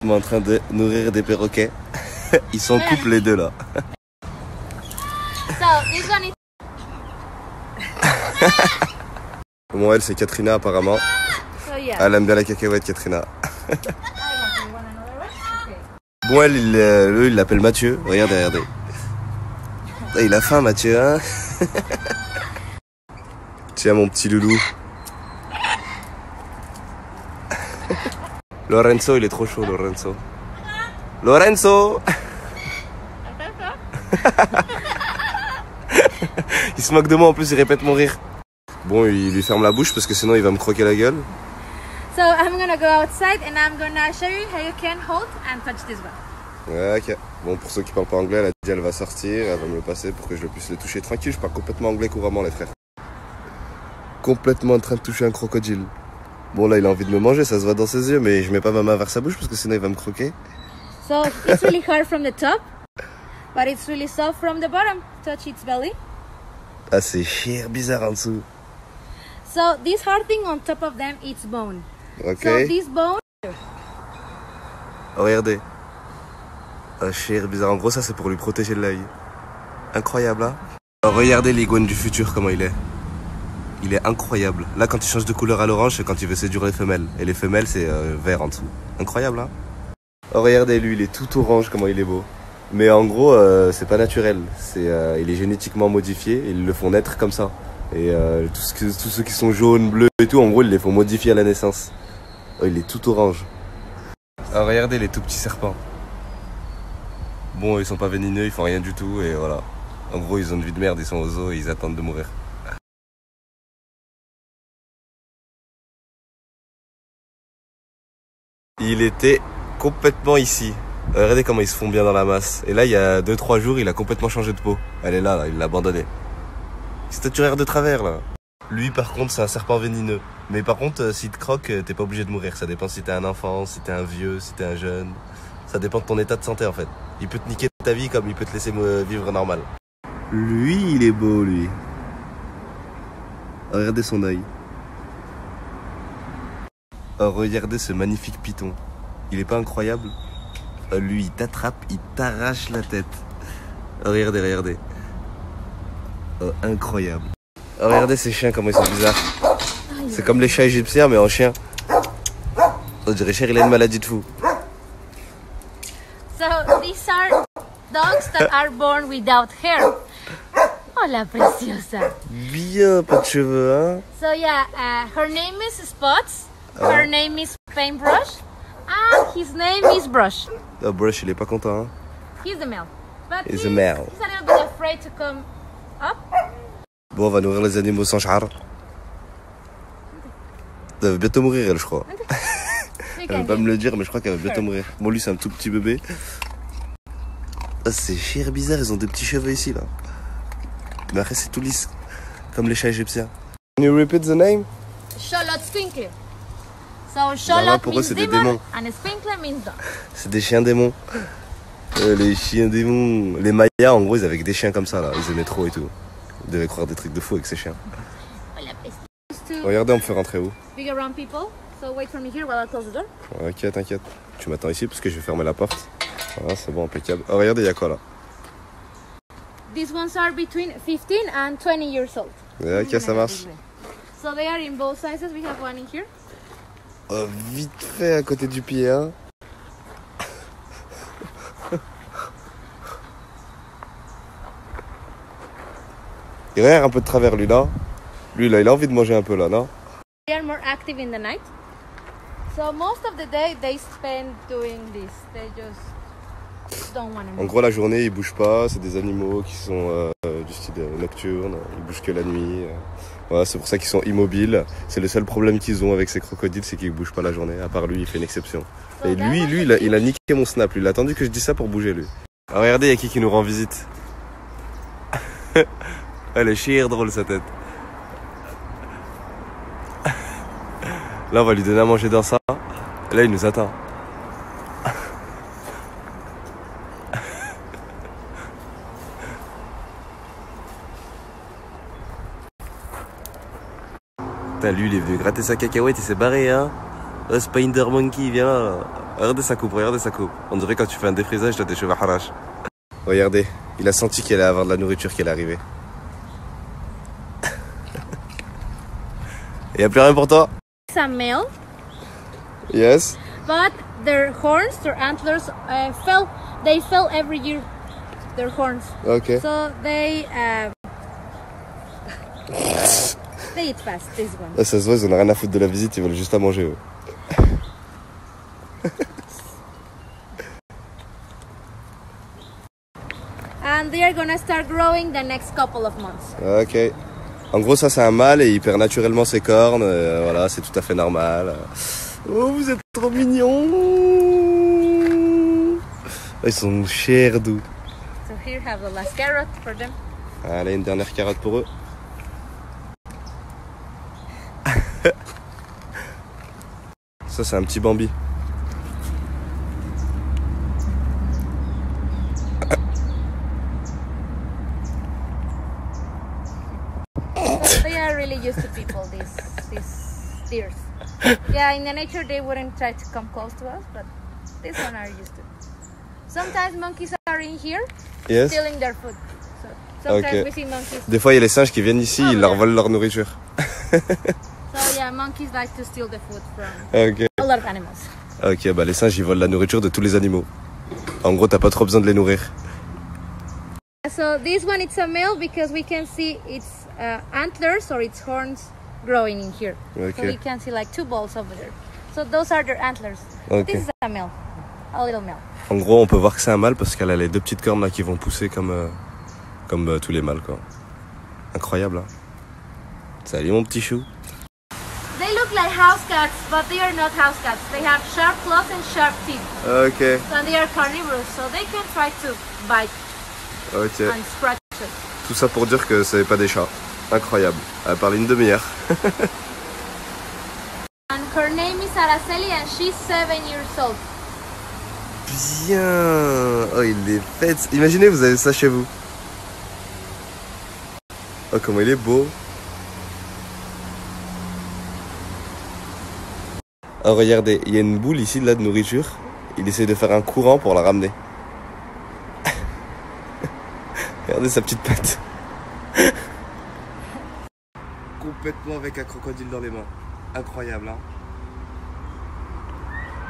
En train de nourrir des perroquets. Ils sont en couple les deux là. Bon, elle c'est Katrina apparemment. Elle aime bien la cacahuète, Katrina. Bon, il l'appelle Mathieu. Regardez, regardez. Il a faim, Mathieu, hein. Tiens, mon petit loulou. Lorenzo, il est trop chaud, Lorenzo. Lorenzo. Il se moque de moi, en plus, il répète mon rire. Bon, il lui ferme la bouche parce que sinon, il va me croquer la gueule. So I'm gonna go outside and I'm gonna show you how you can hold and touch this one. Ouais, ok. Bon, pour ceux qui parlent pas anglais, elle a dit elle va sortir, elle va me le passer pour que je puisse le toucher tranquille. Je parle complètement anglais couramment, les frères. Complètement en train de toucher un crocodile. Bon, là, il a envie de me manger, ça se voit dans ses yeux, mais je mets pas ma main vers sa bouche parce que sinon il va me croquer. So it's really hard from the top, but it's really soft from the bottom. Touch its belly. Ah, c'est cher, bizarre en dessous. So this hard thing on top of them, it's bone. Ok. So this bone. Oh, regardez. Ah, cher, bizarre. En gros, ça, c'est pour lui protéger l'œil. Incroyable, hein. Oh, regardez l'iguane du futur, comment il est. Il est incroyable. Là, quand il change de couleur à l'orange, c'est quand il veut séduire les femelles. Et les femelles, c'est vert en dessous. Incroyable, hein. Oh, regardez, lui, il est tout orange, comment il est beau. Mais en gros, c'est pas naturel. Il est génétiquement modifié. Ils le font naître comme ça. Et tous ceux qui sont jaunes, bleus et tout, en gros, ils les font modifier à la naissance. Oh, il est tout orange. Oh, regardez les tout petits serpents. Bon, ils sont pas vénineux, ils font rien du tout. Et voilà. En gros, ils ont une vie de merde, ils sont aux zoo et ils attendent de mourir. Il était complètement ici. Regardez comment ils se font bien dans la masse. Et là, il y a 2-3 jours, il a complètement changé de peau. Elle est là, il l'a abandonné. Il se regarde de travers, là. Lui, par contre, c'est un serpent vénineux. Mais par contre, s'il te croque, t'es pas obligé de mourir. Ça dépend si t'es un enfant, si t'es un vieux, si t'es un jeune. Ça dépend de ton état de santé, en fait. Il peut te niquer ta vie comme il peut te laisser vivre normal. Lui, il est beau, lui. Regardez son œil. Oh, regardez ce magnifique python. Il est pas incroyable? Oh, lui, il t'attrape, il t'arrache la tête. Oh, regardez, regardez. Oh, incroyable. Oh, regardez ces chiens, comment ils sont bizarres. C'est comme les chats égyptiens, mais en chien. On dirait cher, il a une maladie de fou. So these are dogs that are born without hair. Oh, la preciosa. Bien, pas de cheveux, hein. So yeah, her name is Spots. Her name is Paintbrush. And his name is Brush. Oh, Brush, il est pas content, hein. He's the male. But He's a male. He's a little bit afraid to come up. Bon, on va nourrir les animaux sans char. Elle va bientôt mourir, elle, je crois. Elle veut pas me le dire, mais je crois qu'elle va bientôt mourir. Bon, lui, c'est un tout petit bébé. Ah, c'est cher bizarre, ils ont des petits cheveux ici, là. Mais après, c'est tout lisse. Comme les chats égyptiens. Can you repeat the name? Charlotte Squinkle. So Charlotte pour eux, means c'est des demon, démons. and Squinkle means dog. C'est des chiens démons. Les chiens démons. Les Mayas, en gros, ils avaient que des chiens comme ça, là. Ils aimaient trop et tout. Ils devaient croire des trucs de fou avec ces chiens. Regardez, on me fait rentrer où? Big around people. So wait for me here while I close the door. Ok, t'inquiète. Tu m'attends ici parce que je vais fermer la porte. Voilà, c'est bon, impeccable. Oh, regardez, il y a quoi là? These ones are between 15 and 20 years old. Ok, ça marche. So they are in both sizes. We have one in here. Oh, vite fait à côté du pied, hein. Il regarde un peu de travers, lui, là. Lui, là, il a envie de manger un peu, là, non? They are more active in the night. So most of the day they spend doing this. They just don't want to move. En gros, la journée, ils bougent pas. C'est des animaux qui sont du style nocturne. Ils bougent que la nuit. Voilà, c'est pour ça qu'ils sont immobiles. C'est le seul problème qu'ils ont avec ces crocodiles, c'est qu'ils bougent pas la journée. À part lui, il fait une exception. Et lui, il a niqué mon snap. Lui, il a attendu que je dise ça pour bouger, lui. Alors, regardez, il y a qui nous rend visite. Elle est chier drôle, sa tête. Là, on va lui donner à manger dans ça. Là, il nous attend. Putain, lui, il est venu gratter sa cacahuète et s'est barré, hein. Oh, Spider Monkey, viens là. Regardez sa coupe, regardez sa coupe. On dirait quand tu fais un défrisage, t'as tes cheveux harash. Regardez, il a senti qu'il allait avoir de la nourriture qui allait arriver. Il n'y a plus rien pour toi? It's a male, Yes. but their horns, their antlers, they fell every year. Their horns. Ok. So they eat fast, this one. Là, ça se voit, ils en ont rien à foutre de la visite, ils veulent juste à manger. Eux. And they are gonna start growing the next couple of months. Ok. En gros, ça c'est un mâle et il perd naturellement ses cornes. Voilà, c'est tout à fait normal. Oh, vous êtes trop mignons. Ils sont chers doux. So here have the last carrot for them. Allez, une dernière carotte pour eux. Ça c'est un petit Bambi. They are really used to people, these deers. Yeah, in the nature they wouldn't try to come close to us, but these one are used to. Sometimes monkeys are in here Yes. stealing their food. So sometimes Okay. we see monkeys. Des fois, il y a les singes qui viennent ici, Oh, ils leur yeah. volent leur nourriture. So yeah, monkeys like to steal the food from Ok. a lot of animals. Ok, bah les singes, ils volent la nourriture de tous les animaux. En gros, t'as pas trop besoin de les nourrir. So this one it's a male because we can see its antlers or its horns growing in here. So Ok. we can see like two balls over there. So those are their antlers. Ok. This is a male, a little male. En gros, on peut voir que c'est un mâle parce qu'elle a les deux petites cornes là qui vont pousser comme tous les mâles, quoi. Incroyable, hein. Salut mon petit chou. They look like house cats, but they are not house cats. They have sharp claws and sharp teeth. Ok. And they are carnivorous, so they can try to bite Ok. and scratch us. Tout ça pour dire que c'est pas des chats. Incroyable. Elle parle une demi-heure. And her name is Araceli and she's 7 years old. Bien. Oh, il est fait. Imaginez, vous avez ça chez vous. Oh, comment il est beau. Oh, regardez, il y a une boule ici là de nourriture. Il essaie de faire un courant pour la ramener. Regardez sa petite patte. Complètement avec un crocodile dans les mains. Incroyable, hein.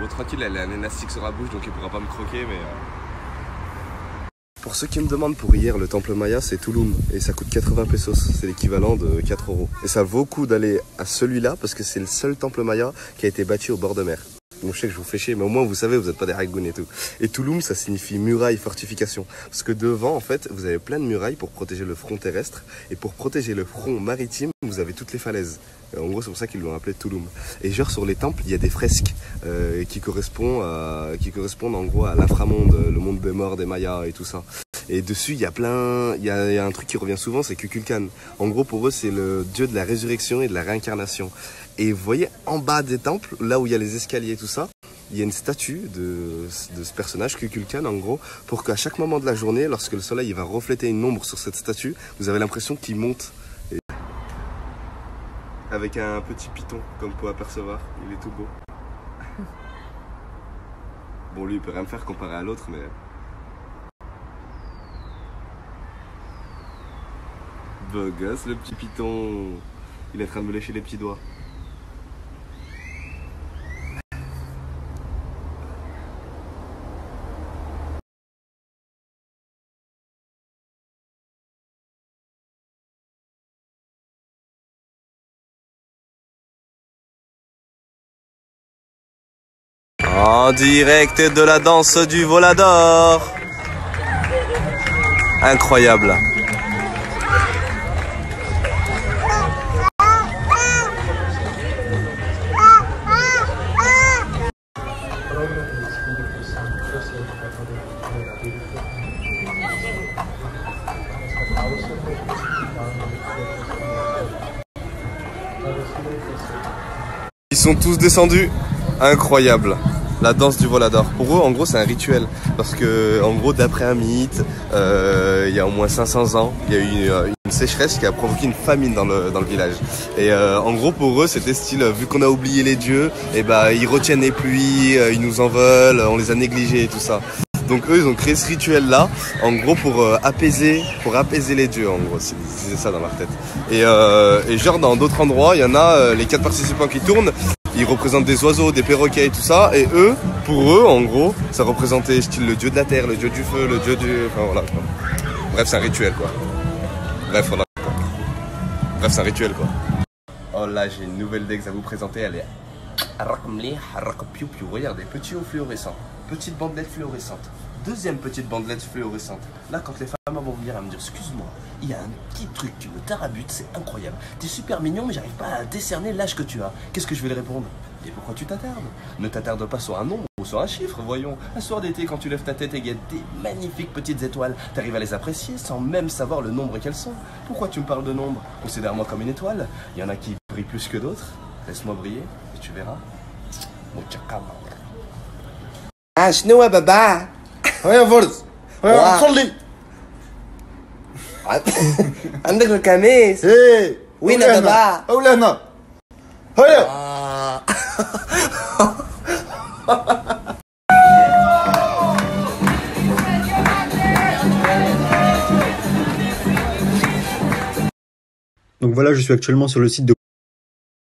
Bon, tranquille, elle a un élastique sur la bouche, donc il pourra pas me croquer, mais... Pour ceux qui me demandent, pour hier, le temple Maya, c'est Tulum. Et ça coûte 80 pesos, c'est l'équivalent de 4 €. Et ça vaut le coup d'aller à celui-là, parce que c'est le seul temple Maya qui a été bâti au bord de mer. Bon, je sais que je vous fais chier, mais au moins vous savez, vous n'êtes pas des ragoons et tout. Et Tulum, ça signifie muraille, fortification. Parce que devant, en fait, vous avez plein de murailles pour protéger le front terrestre. Et pour protéger le front maritime, vous avez toutes les falaises. En gros, c'est pour ça qu'ils l'ont appelé Tulum. Et genre, sur les temples, il y a des fresques qui correspondent en gros à l'inframonde, le monde des morts, des Mayas et tout ça. Et dessus, il y a un truc qui revient souvent, c'est Kukulkan. En gros, pour eux, c'est le dieu de la résurrection et de la réincarnation. Et vous voyez, en bas des temples, là où il y a les escaliers et tout ça, il y a une statue de ce personnage, Kukulkan, en gros, pour qu'à chaque moment de la journée, lorsque le soleil il va refléter une ombre sur cette statue, vous avez l'impression qu'il monte. Et... Avec un petit python, comme vous pouvez apercevoir, il est tout beau. Bon, lui, il peut rien me faire comparé à l'autre, mais... Beau gosse, le petit python. Il est en train de me lécher les petits doigts. En direct de la danse du Volador. Incroyable. Ils sont tous descendus. Incroyable. La danse du Volador. Pour eux, en gros, c'est un rituel. Parce que, en gros, d'après un mythe, il y a au moins 500 ans, il y a eu une sécheresse qui a provoqué une famine dans le village. Et en gros pour eux c'était style, vu qu'on a oublié les dieux, et bah ils retiennent les pluies, ils nous en veulent, on les a négligés et tout ça. Donc eux ils ont créé ce rituel là, en gros pour apaiser les dieux en gros, ils disaient ça dans leur tête. Et genre dans d'autres endroits, il y en a les 4 participants qui tournent, ils représentent des oiseaux, des perroquets et tout ça, et eux, pour eux en gros, ça représentait style le dieu de la terre, le dieu du feu, le dieu du... Enfin voilà quoi. Bref c'est un rituel quoi. Bref voilà quoi. Bref c'est un rituel quoi. Oh là j'ai une nouvelle dex à vous présenter, elle est... Regardez, petit haut fluorescent, petite bandelette fluorescente, deuxième petite bandelette fluorescente. Là quand les femmes vont venir à me dire excuse-moi, il y a un petit truc, tu me tarabutes, c'est incroyable. T'es super mignon mais j'arrive pas à décerner l'âge que tu as. Qu'est-ce que je vais leur répondre? Et pourquoi tu t'attardes? Ne t'attarde pas sur un nombre ou sur un chiffre, voyons. Un soir d'été quand tu lèves ta tête et guettes des magnifiques petites étoiles, t'arrives à les apprécier sans même savoir le nombre qu'elles sont. Pourquoi tu me parles de nombre? Considère-moi comme une étoile. Il y en a qui brillent plus que d'autres. Laisse-moi briller et tu verras. شنو يا بابا؟ هيا فرز هيا نصلي. عندك القميص؟ ايه وين يا بابا؟ ولا هنا هيا. Donc voilà, je suis actuellement sur le site de